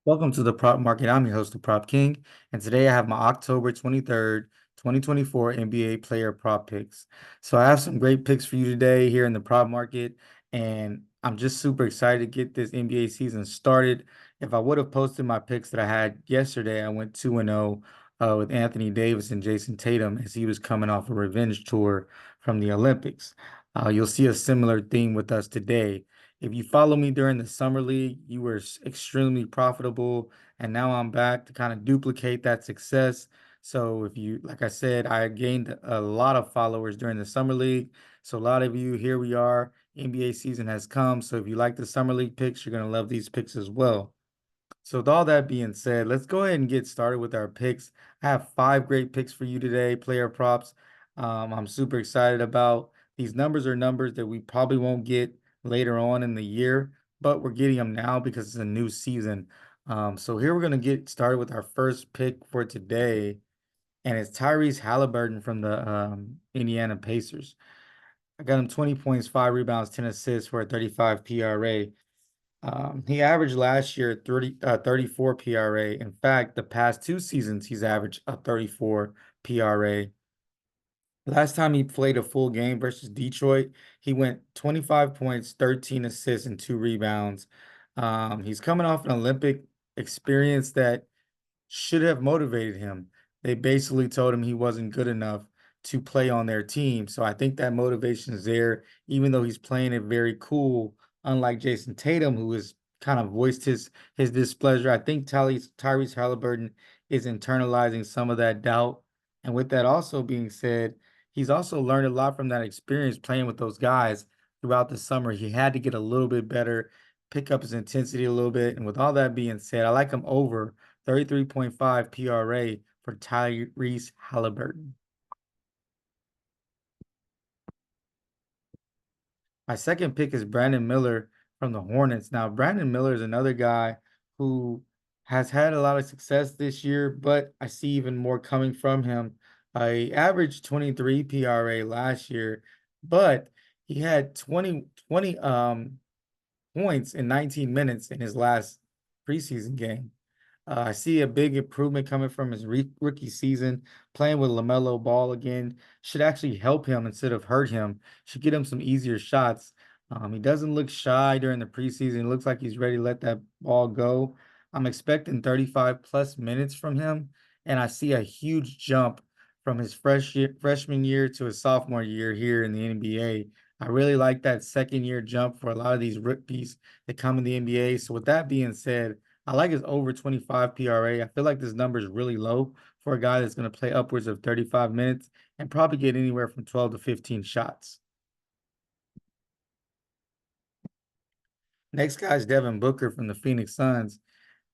Welcome to the Prop Market. I'm your host, the Prop King, and today I have my October 23rd, 2024 NBA player prop picks. So I have some great picks for you today here in the prop market, and I'm just super excited to get this NBA season started. If I would have posted my picks that I had yesterday, I went 2-0 with Anthony Davis and Jason Tatum as he was coming off a revenge tour from the Olympics. You'll see a similar theme with us today. If you follow me during the summer league, you were extremely profitable, and now I'm back to kind of duplicate that success. So if you, like I said, I gained a lot of followers during the summer league. So a lot of you, here we are. NBA season has come. So if you like the summer league picks, you're gonna love these picks as well. So with all that being said, let's go ahead and get started with our picks. I have five great picks for you today, player props. I'm super excited about. These numbers are numbers that we probably won't get later on in the year, but we're getting them now because it's a new season. So here we're gonna get started with our first pick for today, and it's Tyrese Halliburton from the Indiana Pacers. I got him 20 points, 5 rebounds, 10 assists for a 35 PRA. He averaged last year 34 PRA. In fact, the past two seasons, he's averaged a 34 PRA. Last time he played a full game versus Detroit, he went 25 points, 13 assists, and 2 rebounds. He's coming off an Olympic experience that should have motivated him. They basically told him he wasn't good enough to play on their team. So I think that motivation is there, even though he's playing it very cool, unlike Jason Tatum, who has kind of voiced his displeasure. I think Tyrese Halliburton is internalizing some of that doubt. And with that also being said, he's also learned a lot from that experience playing with those guys throughout the summer. He had to get a little bit better, pick up his intensity a little bit. And with all that being said, I like him over 33.5 PRA for Tyrese Halliburton. My second pick is Brandon Miller from the Hornets. Now, Brandon Miller is another guy who has had a lot of success this year, but I see even more coming from him. He averaged 23 PRA last year, but he had 20 points in 19 minutes in his last preseason game. I see a big improvement coming from his rookie season. Playing with LaMelo Ball again should actually help him instead of hurt him. Should get him some easier shots. He doesn't look shy during the preseason. It looks like he's ready to let that ball go. I'm expecting 35 plus minutes from him, and I see a huge jump from his freshman year to his sophomore year here in the NBA. I really like that second year jump for a lot of these rookies that come in the NBA. So with that being said, I like his over 25 PRA. I feel like this number is really low for a guy that's going to play upwards of 35 minutes and probably get anywhere from 12 to 15 shots. Next guy is Devin Booker from the Phoenix Suns.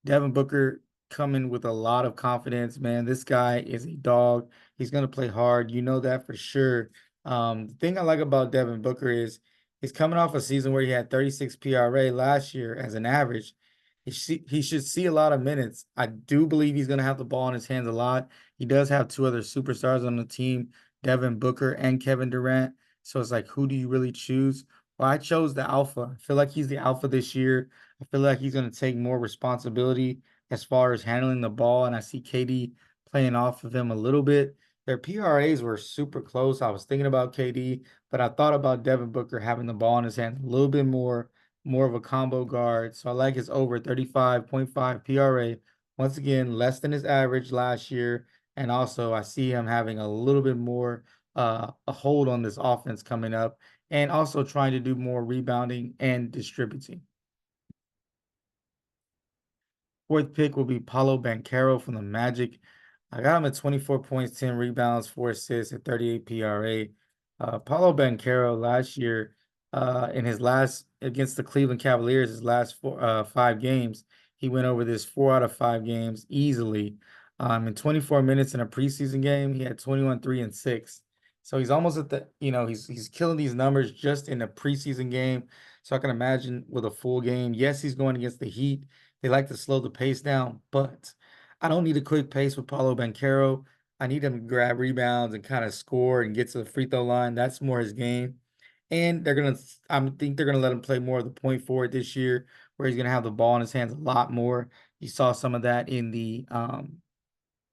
Devin Booker coming with a lot of confidence, man. This guy is a dog. He's going to play hard. You know that for sure. The thing I like about Devin Booker is he's coming off a season where he had 36 PRA last year as an average. He should see a lot of minutes. I do believe he's going to have the ball in his hands a lot. He does have two other superstars on the team, Devin Booker and Kevin Durant. So it's like, who do you really choose? Well, I chose the alpha. I feel like he's the alpha this year. I feel like he's going to take more responsibility as far as handling the ball, and I see KD playing off of him a little bit. Their PRAs were super close. I was thinking about KD, but I thought about Devin Booker having the ball in his hand a little bit more of a combo guard. So I like his over 35.5 PRA. Once again, less than his average last year. And also I see him having a little bit more a hold on this offense coming up and also trying to do more rebounding and distributing. Fourth pick will be Paulo Banchero from the Magic. I got him at 24 points, 10 rebounds, 4 assists, at 38 PRA. Paulo Banchero last year, in his last against the Cleveland Cavaliers, his last 5 games, he went over this 4 out of 5 games easily. In 24 minutes in a preseason game, he had 21, 3, and 6. So he's almost at he's killing these numbers just in a preseason game. So I can imagine with a full game. Yes, he's going against the Heat. They like to slow the pace down, but I don't need a quick pace with Paulo Banchero. I need him to grab rebounds and kind of score and get to the free throw line. That's more his game. And I think they're gonna let him play more of the point forward this year, where he's going to have the ball in his hands a lot more. You saw some of that in the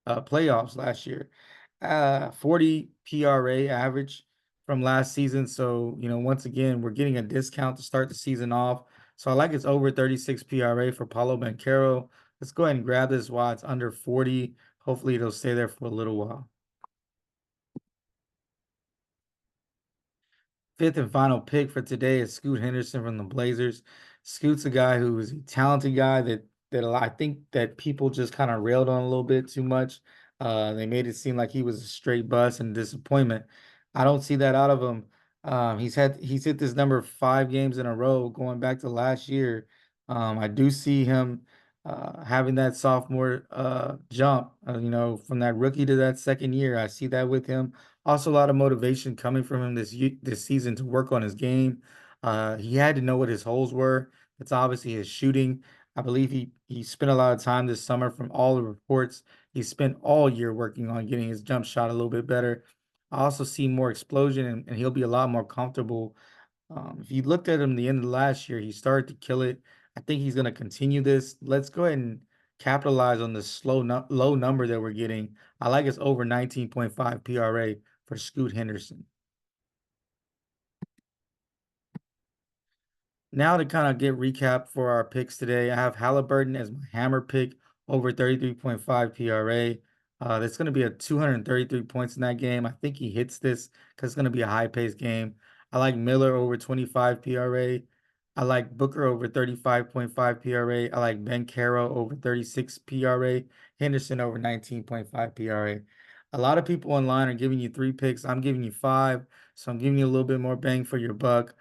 playoffs last year. 40 PRA average from last season. So, once again, we're getting a discount to start the season off. So I like it's over 36 PRA for Paulo Banchero. Let's go ahead and grab this while it's under 40. Hopefully it'll stay there for a little while. Fifth and final pick for today is Scoot Henderson from the Blazers. Scoot's a guy who is a talented guy that I think that people just kind of railed on a little bit too much. They made it seem like he was a straight bust and disappointment. I don't see that out of him. He's hit this number 5 games in a row going back to last year. I do see him having that sophomore jump. From that rookie to that second year, I see that with him. Also, a lot of motivation coming from him this season to work on his game. He had to know what his holes were. It's obviously his shooting. I believe he spent a lot of time this summer from all the reports. He spent all year working on getting his jump shot a little bit better. I also see more explosion, and he'll be a lot more comfortable. If you looked at him the end of last year, he started to kill it. I think he's going to continue this. Let's go ahead and capitalize on this low number that we're getting. I like it's over 19.5 PRA for Scoot Henderson. Now to kind of get recap for our picks today, I have Halliburton as my hammer pick over 33.5 PRA. That's going to be a 233 points in that game. I think he hits this because it's going to be a high-paced game. I like Miller over 25 PRA. I like Booker over 35.5 PRA. I like Ben Caro over 36 PRA. Henderson over 19.5 PRA. A lot of people online are giving you 3 picks. I'm giving you 5, so I'm giving you a little bit more bang for your buck.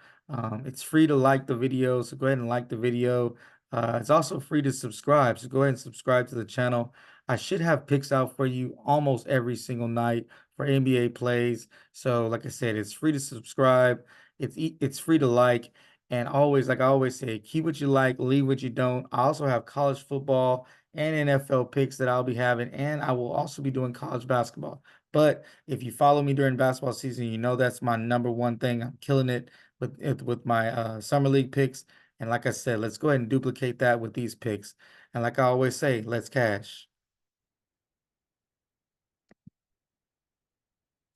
It's free to like the video, so go ahead and like the video. It's also free to subscribe, so go ahead and subscribe to the channel. I should have picks out for you almost every single night for NBA plays. So, like I said, it's free to subscribe. It's free to like, and always, like I always say, keep what you like, leave what you don't. I also have college football and NFL picks that I'll be having, and I will also be doing college basketball. But if you follow me during basketball season, you know that's my number one thing. I'm killing it with my summer league picks. And like I said, let's go ahead and duplicate that with these picks. And like I always say, let's cash.